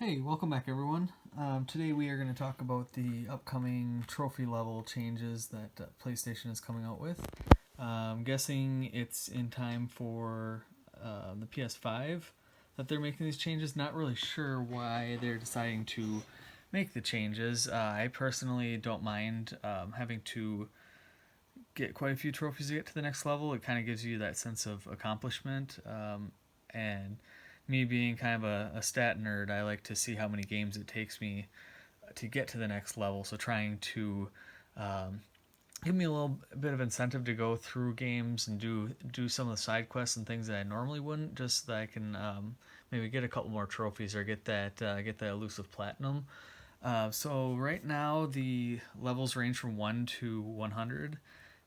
Hey, welcome back everyone. Today we are going to talk about the upcoming trophy level changes that PlayStation is coming out with. I'm guessing it's in time for the PS5 that they're making these changes. Not really sure why they're deciding to make the changes. I personally don't mind having to get quite a few trophies to get to the next level. It kind of gives you that sense of accomplishment. And me being kind of a stat nerd, I like to see how many games it takes me to get to the next level. So trying to um, give me a little bit of incentive to go through games and do some of the side quests and things that I normally wouldn't, just so that I can maybe get a couple more trophies or get that elusive platinum. So right now the levels range from 1 to 100,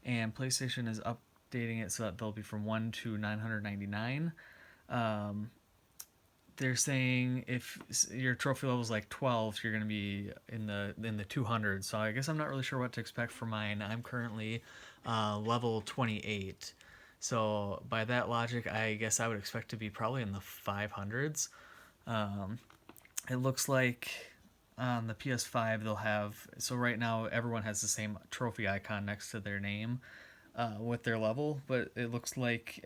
and PlayStation is updating it so that they'll be from 1 to 999. Um, they're saying if your trophy level is like 12, you're going to be in the 200s. So I guess I'm not really sure what to expect for mine. I'm currently level 28. So by that logic, I guess I would expect to be probably in the 500s. Um, it looks like on the PS5 they'll have, so right now everyone has the same trophy icon next to their name with their level, but it looks like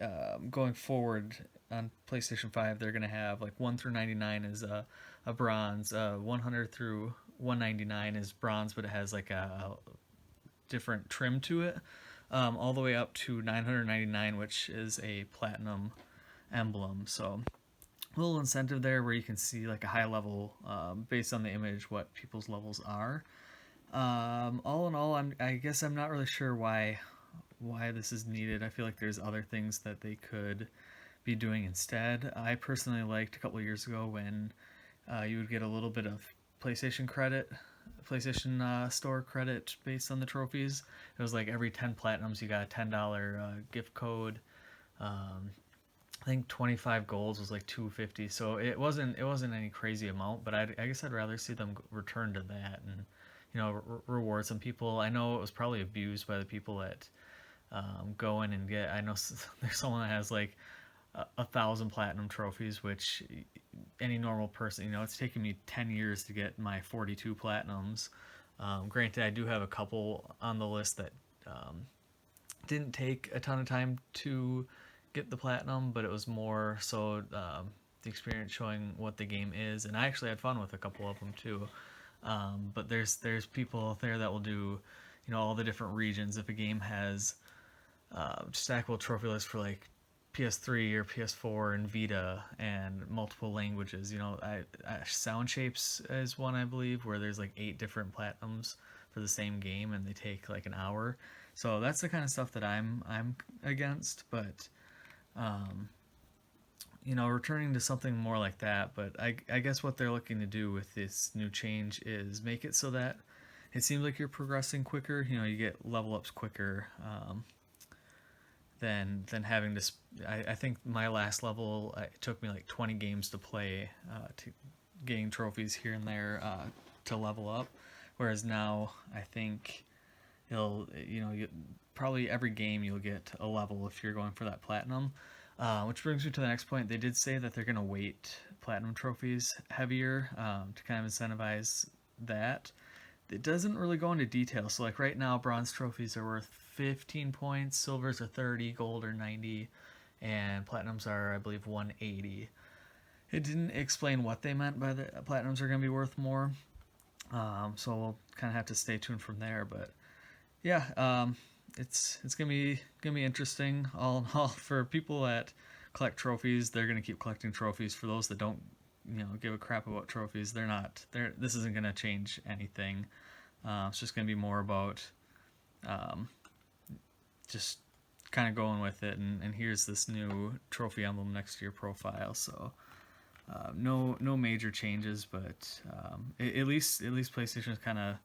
going forward on PlayStation 5 they're going to have like 1 through 99 is a bronze, 100 through 199 is bronze, but it has like a different trim to it, all the way up to 999, which is a platinum emblem. So a little incentive there where you can see like a high level based on the image what people's levels are. All in all, I guess I'm not really sure why this is needed. I feel like there's other things that they could be doing instead. I personally liked a couple of years ago when you would get a little bit of PlayStation credit, PlayStation Store credit based on the trophies. It was like every 10 platinums you got a $10 gift code. Um, I think 25 golds was like 250, so it wasn't any crazy amount, but I guess I'd rather see them return to that and reward some people. I know it was probably abused by the people that go in and get. I know there's someone that has like a thousand platinum trophies, which any normal person, it's taken me 10 years to get my 42 platinums. Granted, I do have a couple on the list that didn't take a ton of time to get the platinum, but it was more so the experience showing what the game is, and I actually had fun with a couple of them too. But there's people out there that will do, all the different regions. If a game has stackable trophy lists for like PS3 or PS4 and Vita and multiple languages, Sound Shapes is one I believe where there's like 8 different platinums for the same game and they take like an hour. So that's the kind of stuff that I'm against, but um, returning to something more like that. But I guess what they're looking to do with this new change is make it so that it seems like you're progressing quicker. You get level ups quicker than having to. I think my last level it took me like 20 games to play to getting trophies here and there to level up, whereas now I think it'll probably every game you'll get a level if you're going for that platinum. Which brings me to the next point. They did say that they're going to weight platinum trophies heavier to kind of incentivize that. It doesn't really go into detail. So, like right now, bronze trophies are worth 15 points, silvers are 30, gold are 90, and platinums are, I believe, 180. It didn't explain what they meant by the platinums are going to be worth more. So we'll kind of have to stay tuned from there. But yeah, it's gonna be interesting. All in all, for people that collect trophies, they're gonna keep collecting trophies. For those that don't, give a crap about trophies, they're not. This isn't gonna change anything. It's just gonna be more about um, just kind of going with it. And here's this new trophy emblem next to your profile. So no major changes, but at least PlayStation is kind of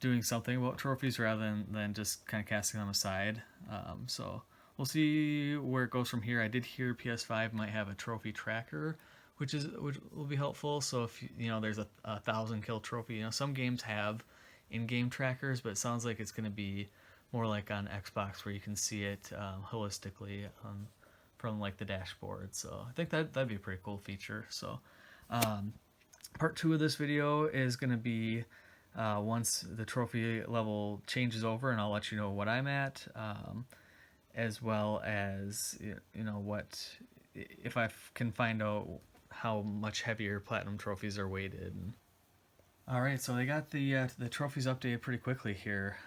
doing something about trophies rather than just kind of casting them aside. So we'll see where it goes from here. I did hear PS5 might have a trophy tracker, which will be helpful. So if there's a 1,000 kill trophy, some games have in-game trackers, but it sounds like it's going to be more like on Xbox where you can see it holistically from like the dashboard. So I think that'd be a pretty cool feature. So um, Part 2 of this video is going to be once the trophy level changes over, and I'll let you know what I'm at, as well as what if I can find out how much heavier platinum trophies are weighted. All right, so they got the trophies updated pretty quickly here.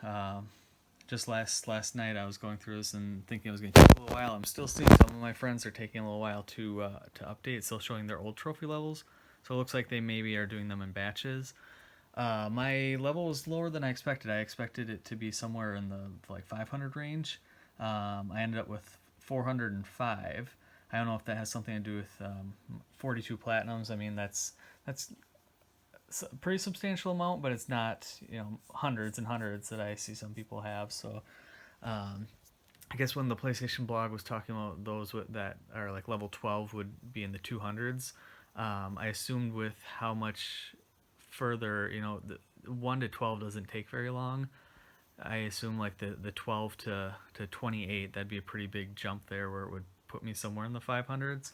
Just last night I was going through this and thinking it was going to take a little while. I'm still seeing some of my friends are taking a little while to update. It's still showing their old trophy levels, so it looks like they maybe are doing them in batches. My level was lower than I expected. I expected it to be somewhere in the like 500 range. I ended up with 405. I don't know if that has something to do with 42 platinums. I mean, that's a pretty substantial amount, but it's not hundreds and hundreds that I see some people have. So I guess when the PlayStation blog was talking about those that are like level 12 would be in the 200s, I assumed with how much further, the 1 to 12 doesn't take very long. I assume like the 12 to 28, that'd be a pretty big jump there where it would put me somewhere in the 500s.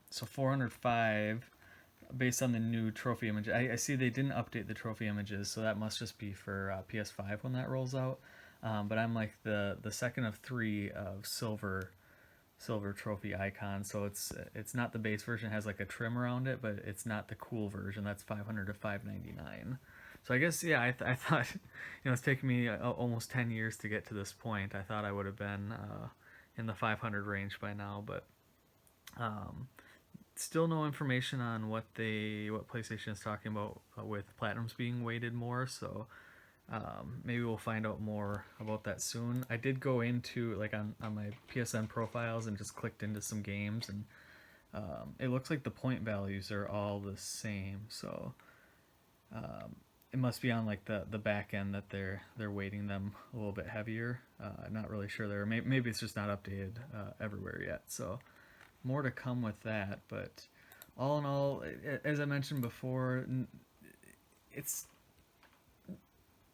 So 405 based on the new trophy image. I see they didn't update the trophy images, so that must just be for PS5 when that rolls out. But I'm like the second of 3 of silver trophy icon, so it's not the base version. It has like a trim around it, but it's not the cool version. That's 500 to 599. So I guess I thought it's taken me almost 10 years to get to this point. I thought I would have been in the 500 range by now, but still no information on what PlayStation is talking about with platinums being weighted more. So maybe we'll find out more about that soon. I did go into like on my PSN profiles and just clicked into some games, and it looks like the point values are all the same. So it must be on like the back end that they're weighting them a little bit heavier. Not really sure there. Maybe it's just not updated everywhere yet. So more to come with that. But all in all, as I mentioned before, it's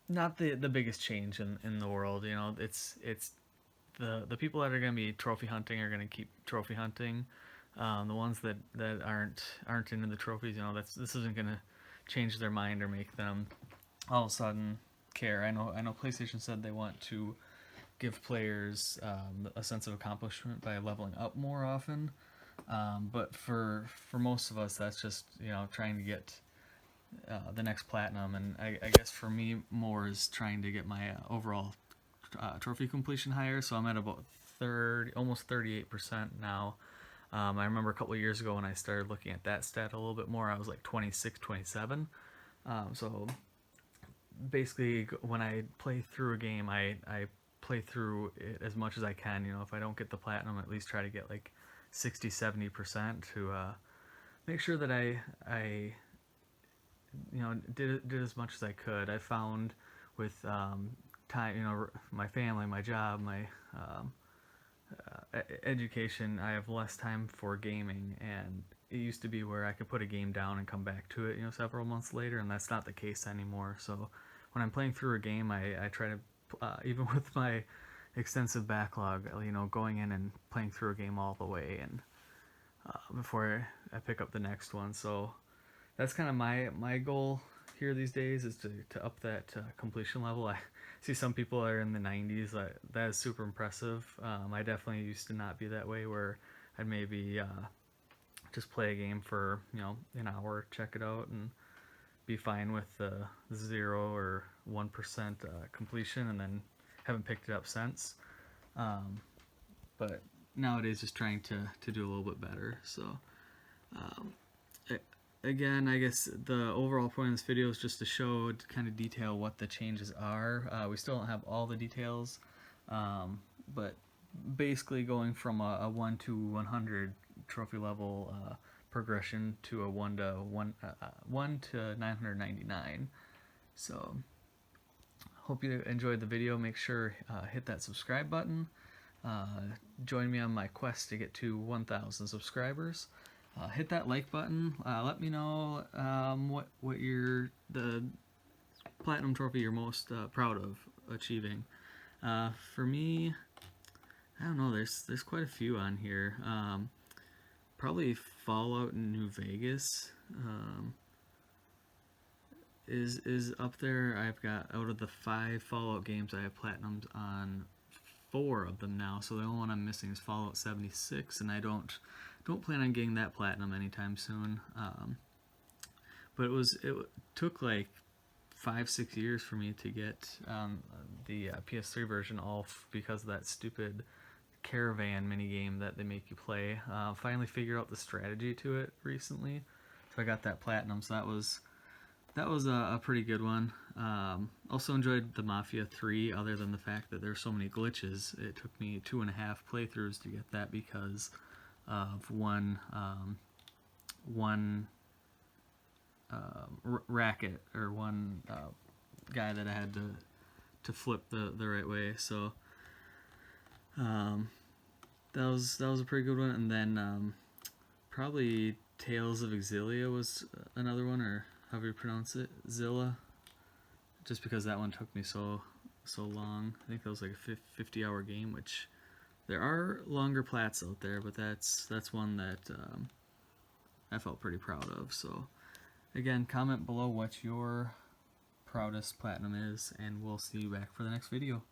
not the biggest change in the world. It's the people that are going to be trophy hunting are going to keep trophy hunting. The ones that aren't into the trophies, this isn't going to change their mind or make them all of a sudden care. I know PlayStation said they want to give players a sense of accomplishment by leveling up more often, but for most of us, that's just trying to get the next platinum. And I guess for me, more is trying to get my overall trophy completion higher. So I'm at about almost 38% now. I remember a couple of years ago when I started looking at that stat a little bit more, I was like 26, 27. So basically, when I play through a game, I play through it as much as I can. If I don't get the platinum, at least try to get like 60, 70% to make sure that I did as much as I could. I found with time, my family, my job, my education, I have less time for gaming, and it used to be where I could put a game down and come back to it several months later, and that's not the case anymore. So when I'm playing through a game, I try to even with my extensive backlog, going in and playing through a game all the way and before I pick up the next one. So that's kind of my goal here these days, is to up that completion level. I see some people are in the 90s. That is super impressive. I definitely used to not be that way, where I'd maybe just play a game for an hour, check it out, and be fine with 0 or 1% completion, and then haven't picked it up since. But nowadays, just trying to do a little bit better. So again, I guess the overall point of this video is just to show, to kind of detail what the changes are. We still don't have all the details, but basically going from a 1 to 100 trophy level progression to a 1 to 999. So hope you enjoyed the video. Make sure hit that subscribe button. Join me on my quest to get to 1,000 subscribers. Hit that like button. Let me know what the platinum trophy you're most proud of achieving. For me, I don't know. There's quite a few on here. probably Fallout New Vegas is up there. I've got, out of the 5 Fallout games, I have platinums on 4 of them now. So the only one I'm missing is Fallout 76, and I don't plan on getting that platinum anytime soon. But it took like 5-6 years for me to get the PS3 version, all because of that stupid caravan mini game that they make you play. Finally figured out the strategy to it recently, so I got that platinum. So that was a pretty good one. Also enjoyed the Mafia 3, other than the fact that there's so many glitches. It took me 2.5 playthroughs to get that because of one racket, or one guy that I had to flip the right way. So that was a pretty good one. And then probably Tales of Exilia was another one, or however you pronounce it, Zilla, just because that one took me so long. I think that was like a 50-hour game, which there are longer plats out there, but that's one that I felt pretty proud of. So again, comment below what your proudest platinum is, and we'll see you back for the next video.